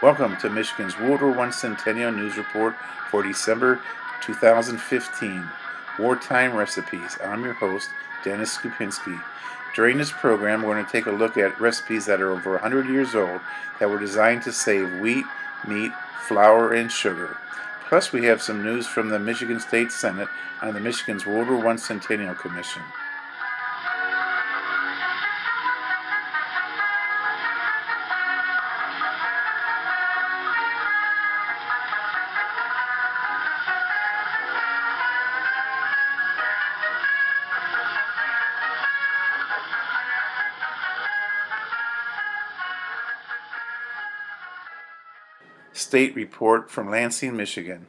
Welcome to Michigan's WW1 Centennial News Report for December 2015, Wartime Recipes. I'm your host, Dennis Skupinski. During this program, we're going to take a look at recipes that are over 100 years old that were designed to save wheat, meat, flour, and sugar. Plus, we have some news from the Michigan State Senate on the Michigan's WW1 Centennial Commission. State Report from Lansing, Michigan.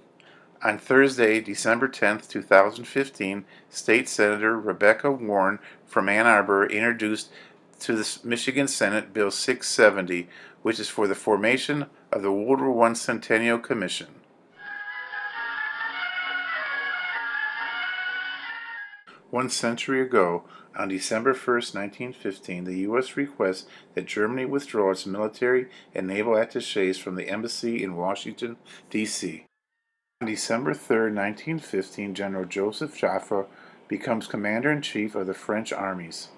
On Thursday, December 10th, 2015, State Senator Rebecca Warren from Ann Arbor introduced to the Michigan Senate Bill 670, which is for the formation of the WW1 Centennial Commission. One century ago, on December 1st, 1915, the U.S. requests that Germany withdraw its military and naval attachés from the embassy in Washington, D.C. On December 3rd, 1915, General Joseph Joffre becomes Commander-in-Chief of the French armies.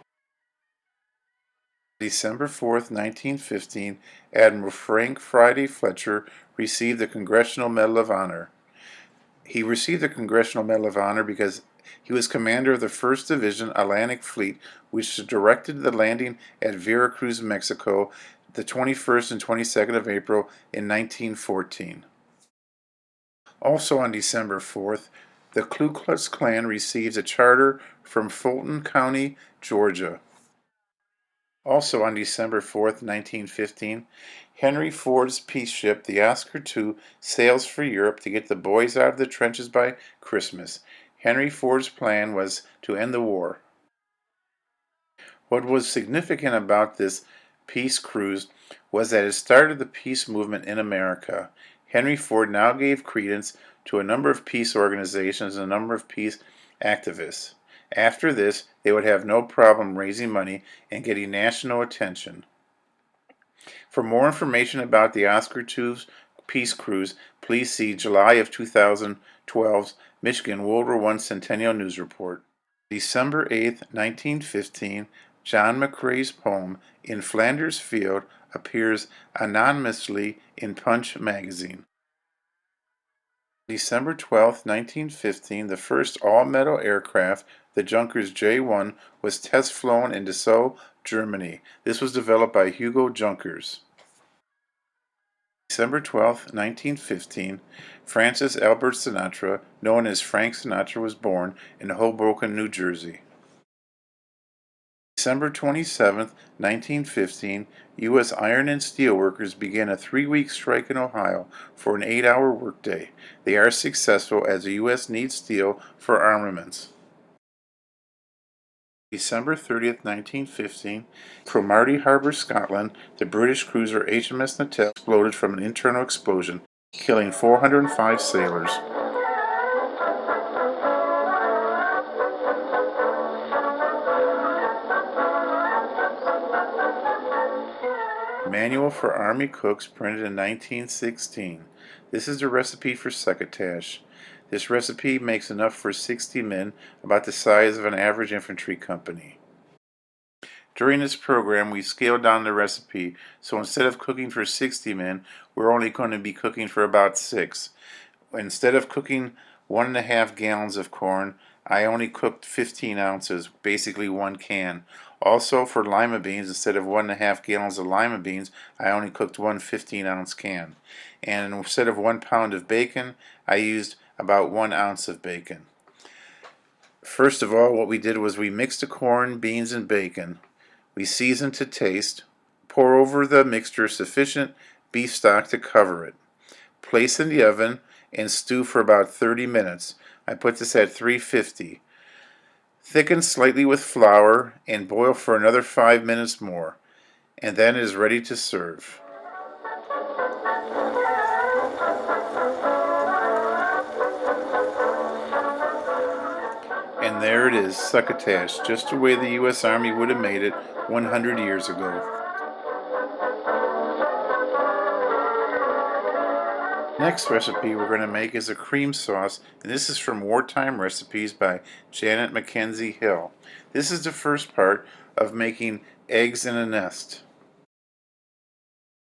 December 4th, 1915, Admiral Frank Friday Fletcher received the Congressional Medal of Honor. He received the Congressional Medal of Honor because he was commander of the 1st Division Atlantic Fleet, which directed the landing at Veracruz, Mexico, the 21st and 22nd of April in 1914. Also on December 4th, the Ku Klux Klan receives a charter from Fulton County, Georgia. Also on December 4th, 1915, Henry Ford's peace ship, the Oscar II, sails for Europe to get the boys out of the trenches by Christmas. Henry Ford's plan was to end the war. What was significant about this peace cruise was that it started the peace movement in America. Henry Ford now gave credence to a number of peace organizations and a number of peace activists. After this, they would have no problem raising money and getting national attention. For more information about the Oscar II's Peace Cruise, please see July of 2012's Michigan WW1 Centennial News Report. December 8, 1915, John McCrae's poem In Flanders Field appears anonymously in Punch magazine. December 12, 1915, the first all-metal aircraft, the Junkers J-1, was test flown in Dessau, Germany. This was developed by Hugo Junkers. December 12, 1915, Francis Albert Sinatra, known as Frank Sinatra, was born in Hoboken, New Jersey. December 27, 1915, U.S. iron and steel workers began a 3-week strike in Ohio for an 8-hour workday. They are successful as the U.S. needs steel for armaments. December 30, 1915, Cromarty Harbour, Scotland, the British cruiser HMS Natal exploded from an internal explosion, killing 405 sailors. Manual for Army Cooks, printed in 1916. This is the recipe for Succotash. This recipe makes enough for 60 men, about the size of an average infantry company. During this program, we scaled down the recipe, so instead of cooking for 60 men, we're only going to be cooking for about 6. Instead of cooking 1.5 gallons of corn, I only cooked 15 ounces, basically 1 can. Also, for lima beans, instead of 1.5 gallons of lima beans, I only cooked 1 15-ounce can. And instead of 1 pound of bacon, I used about 1 ounce of bacon. First of all, what we did was we mixed the corn, beans, and bacon. We seasoned to taste. Pour over the mixture sufficient beef stock to cover it. Place in the oven and stew for about 30 minutes. I put this at 350. Thicken slightly with flour and boil for another 5 minutes more, and then it is ready to serve. And there it is, Succotash, just the way the U.S. Army would have made it 100 years ago. Next recipe we're going to make is a cream sauce, and this is from Wartime Recipes by Janet Mackenzie Hill. This is the first part of making eggs in a nest.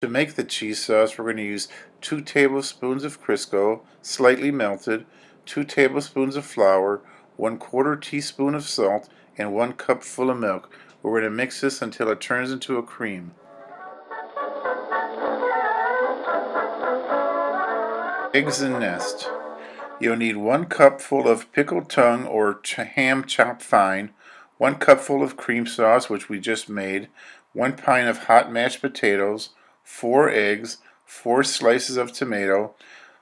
To make the cheese sauce, we're going to use 2 tablespoons of Crisco, slightly melted, 2 tablespoons of flour, 1/4 teaspoon of salt, and 1 cup full of milk. We're going to mix this until it turns into a cream. Eggs in nest. You'll need 1 cupful of pickled tongue or ham chopped fine, 1 cupful of cream sauce, which we just made, 1 pint of hot mashed potatoes, 4 eggs, 4 slices of tomato,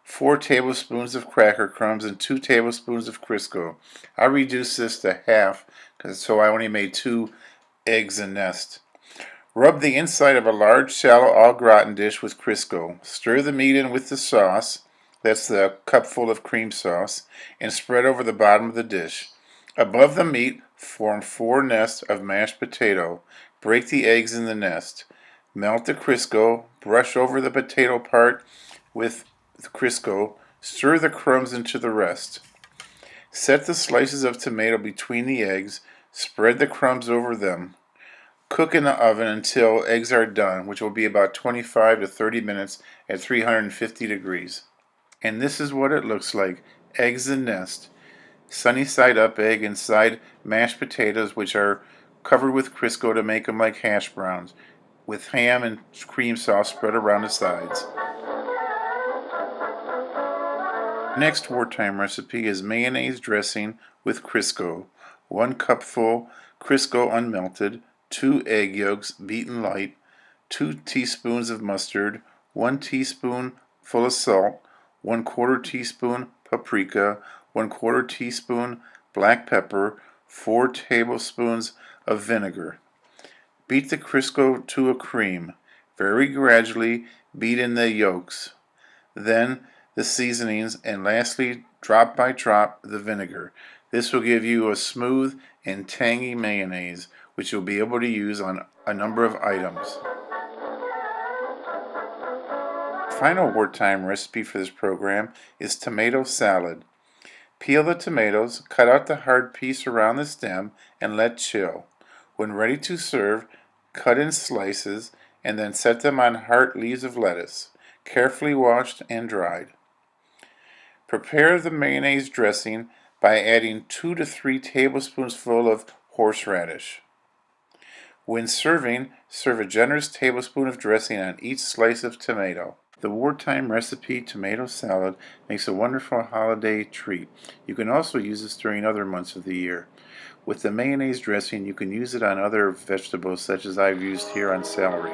4 tablespoons of cracker crumbs, and 2 tablespoons of Crisco. I reduced this to half, so I only made 2 eggs in nest. Rub the inside of a large shallow au gratin dish with Crisco. Stir the meat in with the sauce, that's the cupful of cream sauce, and spread over the bottom of the dish. Above the meat, form 4 nests of mashed potato. Break the eggs in the nest. Melt the Crisco, brush over the potato part with the Crisco, stir the crumbs into the rest. Set the slices of tomato between the eggs, spread the crumbs over them. Cook in the oven until eggs are done, which will be about 25 to 30 minutes at 350 degrees. And this is what it looks like. Eggs in nest. Sunny side up egg inside mashed potatoes, which are covered with Crisco to make them like hash browns, with ham and cream sauce spread around the sides. Next wartime recipe is mayonnaise dressing with Crisco. 1 cupful Crisco unmelted, 2 egg yolks beaten light, 2 teaspoons of mustard, 1 teaspoon full of salt, 1/4 teaspoon paprika, 1/4 teaspoon black pepper, 4 tablespoons of vinegar. Beat the Crisco to a cream. Very gradually beat in the yolks. Then the seasonings, and lastly, drop by drop, the vinegar. This will give you a smooth and tangy mayonnaise, which you'll be able to use on a number of items. Final wartime recipe for this program is tomato salad. Peel the tomatoes, cut out the hard piece around the stem, and let chill. When ready to serve, cut in slices, and then set them on heart leaves of lettuce, carefully washed and dried. Prepare the mayonnaise dressing by adding 2 to 3 tablespoons full of horseradish. When serving, serve a generous tablespoon of dressing on each slice of tomato. The wartime recipe tomato salad makes a wonderful holiday treat. You can also use this during other months of the year. With the mayonnaise dressing, you can use it on other vegetables such as I've used here on celery.